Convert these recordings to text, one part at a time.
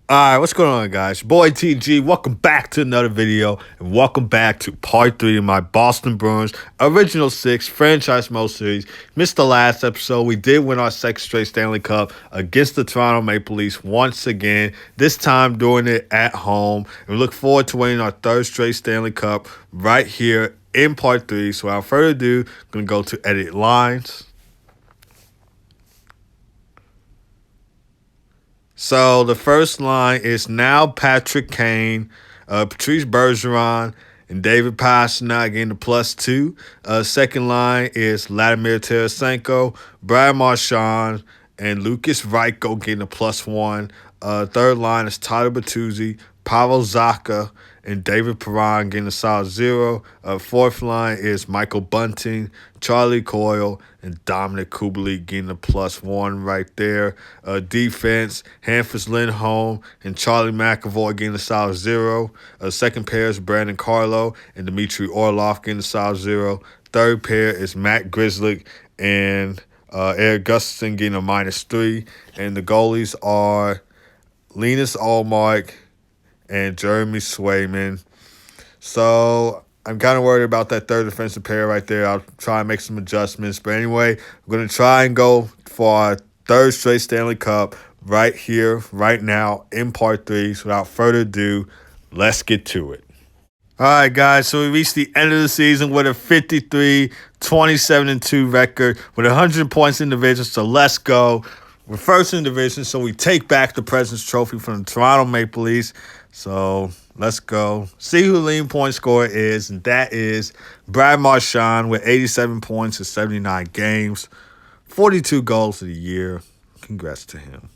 Alright, what's going on, guys? Your boy TG, welcome back to another video, and welcome back to part 3 of my Boston Bruins Original 6 Franchise Mode Series. Missed the last episode. We did win our second straight Stanley Cup against the Toronto Maple Leafs once again, this time doing it at home. And we look forward to winning our third straight Stanley Cup right here in part 3. So without further ado, I'm going to go to edit lines. So the first line is now Patrick Kane, Patrice Bergeron, and David Pastrnak getting the +2. Second line is Vladimir Tarasenko, Brad Marchand, and Lucas Reichel getting a +1. Third line is Tyler Bertuzzi, Pavel Zacha, and David Perron getting a solid 0. Fourth line is Michael Bunting, Charlie Coyle, and Dominic Kubalik getting a +1 right there. Defense, Hampus Lindholm and Charlie McAvoy getting a solid 0. Second pair is Brandon Carlo and Dmitry Orlov getting a solid 0. Third pair is Matt Grzelcyk and Eric Gustafsson getting a -3. And the goalies are Linus Ullmark and Jeremy Swayman. So I'm kind of worried about that third defensive pair right there. I'll try and make some adjustments. But anyway, I'm going to try and go for our third straight Stanley Cup right here, right now, in part 3. So without further ado, let's get to it. All right, guys, so we reached the end of the season with a 53-27-2 record with 100 points in the division, so let's go. We're first in the division, so we take back the President's Trophy from the Toronto Maple Leafs. So let's go. See who the leading point scorer is, and that is Brad Marchand with 87 points in 79 games, 42 goals of the year. Congrats to him.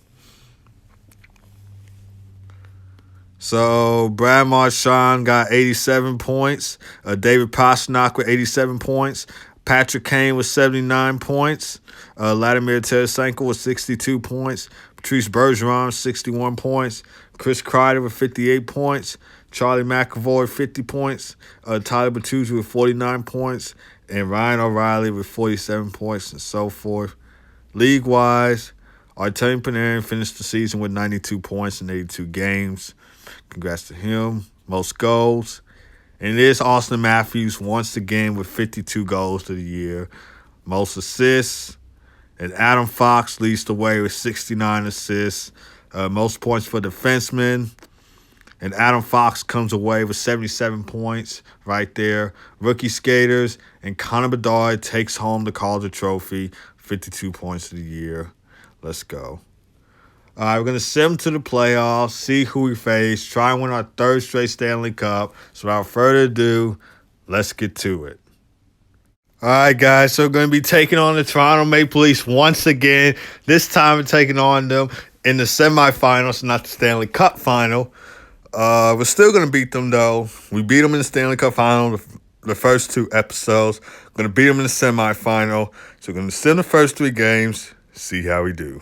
So Brad Marchand got 87 points. David Pastrnak with 87 points. Patrick Kane with 79 points. Vladimir Tarasenko with 62 points. Patrice Bergeron, 61 points. Chris Kreider with 58 points. Charlie McAvoy, 50 points. Tyler Bertuzzi with 49 points. And Ryan O'Reilly with 47 points and so forth. League-wise, Artemi Panarin finished the season with 92 points in 82 games. Congrats to him. Most goals. And it is Austin Matthews once again with 52 goals of the year. Most assists. And Adam Fox leads the way with 69 assists. Most points for defensemen. And Adam Fox comes away with 77 points right there. Rookie skaters. And Connor Bedard takes home the Calder Trophy. 52 points of the year. Let's go. All right, we're going to send them to the playoffs, see who we face, try and win our third straight Stanley Cup. So without further ado, let's get to it. All right, guys, so we're going to be taking on the Toronto Maple Leafs once again. This time we're taking on them in the semifinals, not the Stanley Cup final. We're still going to beat them, though. We beat them in the Stanley Cup final the first 2 episodes. We're going to beat them in the semifinal. So we're going to send the first 3 games, see how we do.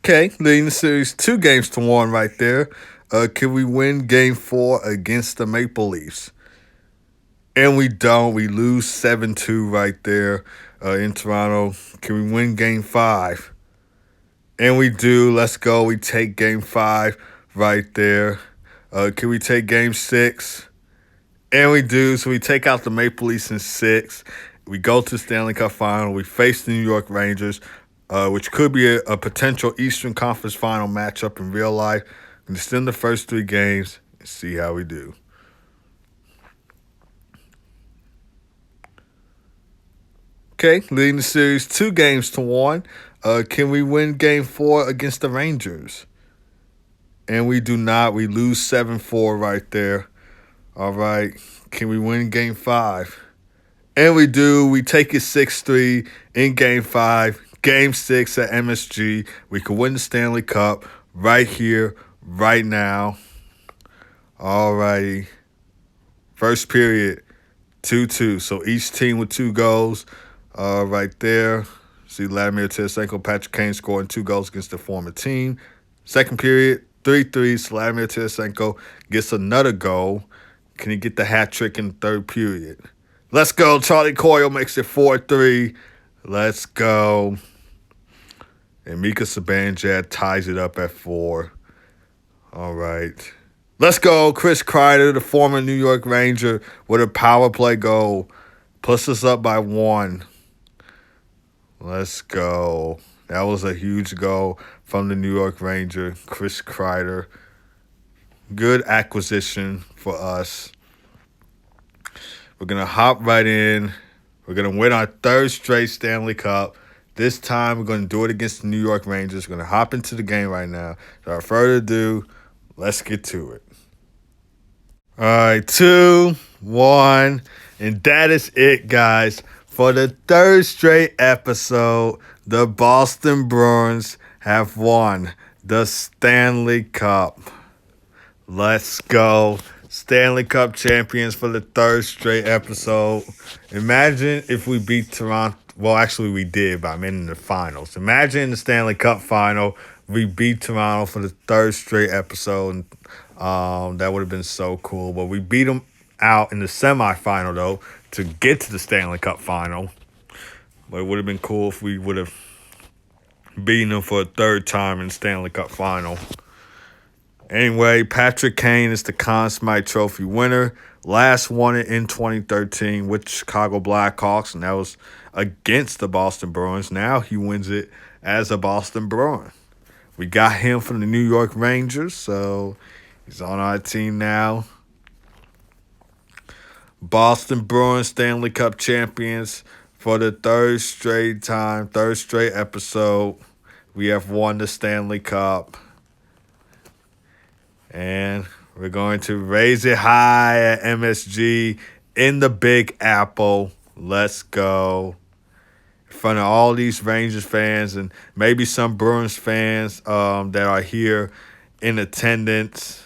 Okay, leading the series 2-1 right there. Can we win Game 4 against the Maple Leafs? And we don't. We lose 7-2 right there in Toronto. Can we win Game 5? And we do. Let's go. We take Game 5 right there. Can we take Game 6? And we do. So we take out the Maple Leafs in 6. We go to the Stanley Cup final. We face the New York Rangers, which could be a potential Eastern Conference final matchup in real life. And send the first 3 games and see how we do. Okay, leading the series 2-1. Can we win Game 4 against the Rangers? And we do not. We lose 7-4 right there. All right, can we win Game 5? And we do. We take it 6-3 in Game 5. Game 6 at MSG. We could win the Stanley Cup right here, right now. All righty. First period, 2-2. So each team with 2 goals right there. See Vladimir Tarasenko, Patrick Kane scoring 2 goals against the former team. Second period, 3-3. Vladimir Tarasenko gets another goal. Can he get the hat trick in the third period? Let's go. Charlie Coyle makes it 4-3. Let's go. And Mika Zibanejad ties it up at 4. All right. Let's go. Chris Kreider, the former New York Ranger, with a power play goal. Puts us up by 1. Let's go. That was a huge goal from the New York Ranger, Chris Kreider. Good acquisition for us. We're going to hop right in. We're going to win our 3rd straight Stanley Cup. This time, we're going to do it against the New York Rangers. We're going to hop into the game right now. Without further ado, let's get to it. All right, 2, 1, and that is it, guys. For the 3rd straight episode, the Boston Bruins have won the Stanley Cup. Let's go. Stanley Cup champions for the 3rd straight episode. Imagine if we beat Toronto. Well, actually, we did, but I'm in the finals. Imagine the Stanley Cup final. We beat Toronto for the 3rd straight episode. That would have been so cool. But we beat them out in the semifinal, though, to get to the Stanley Cup final. But it would have been cool if we would have beaten them for a 3rd time in the Stanley Cup final. Anyway, Patrick Kane is the Conn Smythe Trophy winner. Last won it in 2013 with Chicago Blackhawks, and that was against the Boston Bruins. Now he wins it as a Boston Bruin. We got him from the New York Rangers, so he's on our team now. Boston Bruins Stanley Cup champions for the 3rd straight time, 3rd straight episode. We have won the Stanley Cup. And we're going to raise it high at MSG in the Big Apple. Let's go. In front of all these Rangers fans and maybe some Bruins fans that are here in attendance.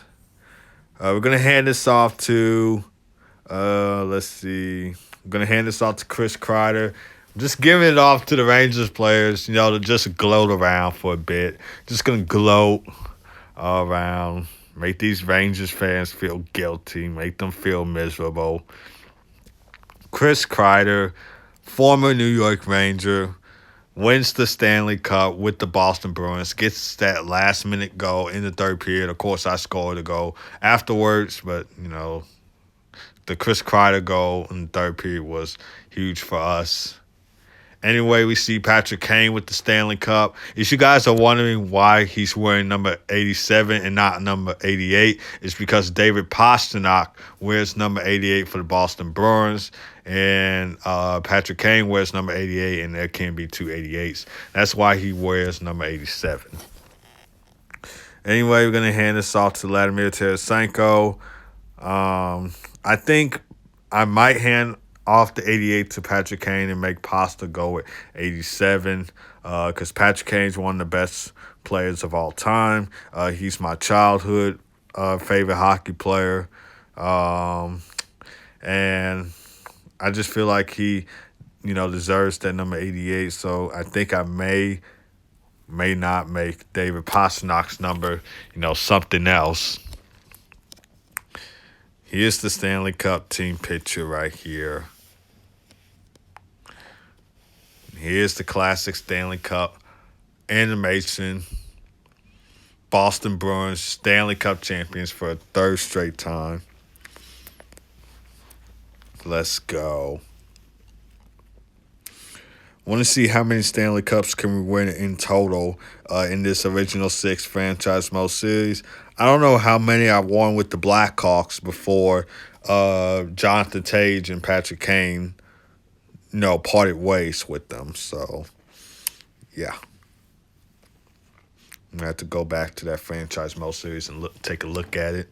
We're going to hand this off to, let's see. I'm going to hand this off to Chris Kreider. Just giving it off to the Rangers players, to just gloat around for a bit. Just going to gloat around. Make these Rangers fans feel guilty. Make them feel miserable. Chris Kreider, former New York Ranger, wins the Stanley Cup with the Boston Bruins. Gets that last-minute goal in the 3rd period. Of course, I scored a goal afterwards, but, the Chris Kreider goal in the 3rd period was huge for us. Anyway, we see Patrick Kane with the Stanley Cup. If you guys are wondering why he's wearing number 87 and not number 88, it's because David Pastrnak wears number 88 for the Boston Bruins, and Patrick Kane wears number 88, and there can be 2 88s. That's why he wears number 87. Anyway, we're going to hand this off to Vladimir Tarasenko. I think I might hand off the 88 to Patrick Kane and make Pasta go with 87 because Patrick Kane's one of the best players of all time. He's my childhood favorite hockey player. And I just feel like he, deserves that number 88. So I think I may not make David Pasternak's number, something else. Here's the Stanley Cup team picture right here. Here's the classic Stanley Cup animation. Boston Bruins Stanley Cup champions for a 3rd straight time. Let's go. Want to see how many Stanley Cups can we win in total in this original 6 franchise mode series. I don't know how many I won with the Blackhawks before Jonathan Tage and Patrick Kane parted ways with them. So, yeah. I'm going to have to go back to that franchise mode series and take a look at it.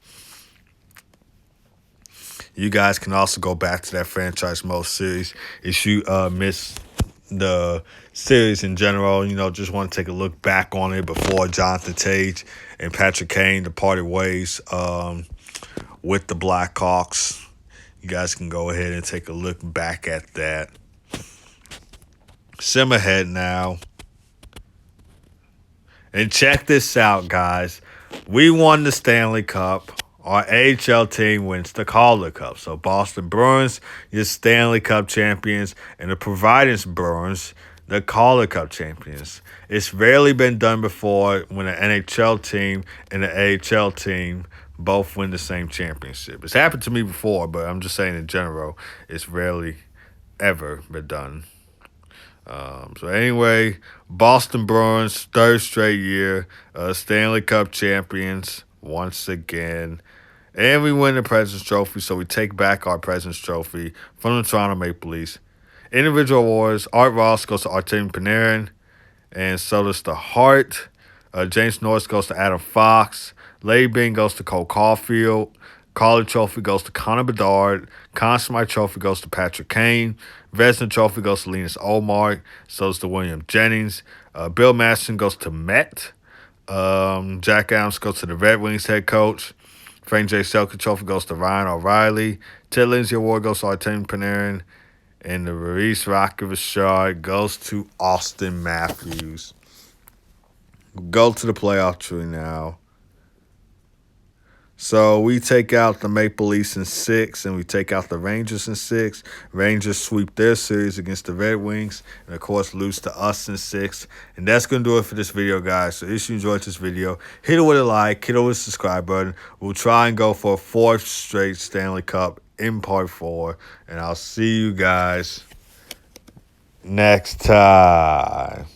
You guys can also go back to that franchise mode series if you miss the series in general. Just want to take a look back on it before Jonathan Tage and Patrick Kane departed ways with the Blackhawks. You guys can go ahead and take a look back at that. Simmer ahead now. And check this out, guys. We won the Stanley Cup. Our AHL team wins the Calder Cup. So Boston Bruins, your Stanley Cup champions, and the Providence Bruins, the Calder Cup champions. It's rarely been done before when an NHL team and an AHL team both win the same championship. It's happened to me before, but I'm just saying in general, it's rarely ever been done. So anyway, Boston Bruins, third straight year, Stanley Cup champions once again. And we win the President's Trophy, so we take back our President's Trophy from the Toronto Maple Leafs. Individual awards, Art Ross goes to Artemi Panarin, and so does the Hart. James Norris goes to Adam Fox. Larry Bean goes to Cole Caulfield. Calder Trophy goes to Connor Bedard. Conn Smythe Trophy goes to Patrick Kane. Vezina Trophy goes to Linus Olmark. So does the William Jennings. Bill Masterson goes to Met. Jack Adams goes to the Red Wings head coach. Frank J. Selke Trophy goes to Ryan O'Reilly. Ted Lindsay Award goes to Artemi Panarin. And the Maurice Rocket goes to Austin Matthews. Go to the playoff tree now. So we take out the Maple Leafs in 6, and we take out the Rangers in 6. Rangers sweep their series against the Red Wings, and of course lose to us in 6. And that's going to do it for this video, guys. So if you enjoyed this video, hit it with a like, hit it with a subscribe button. We'll try and go for a 4th straight Stanley Cup in part 4. And I'll see you guys next time.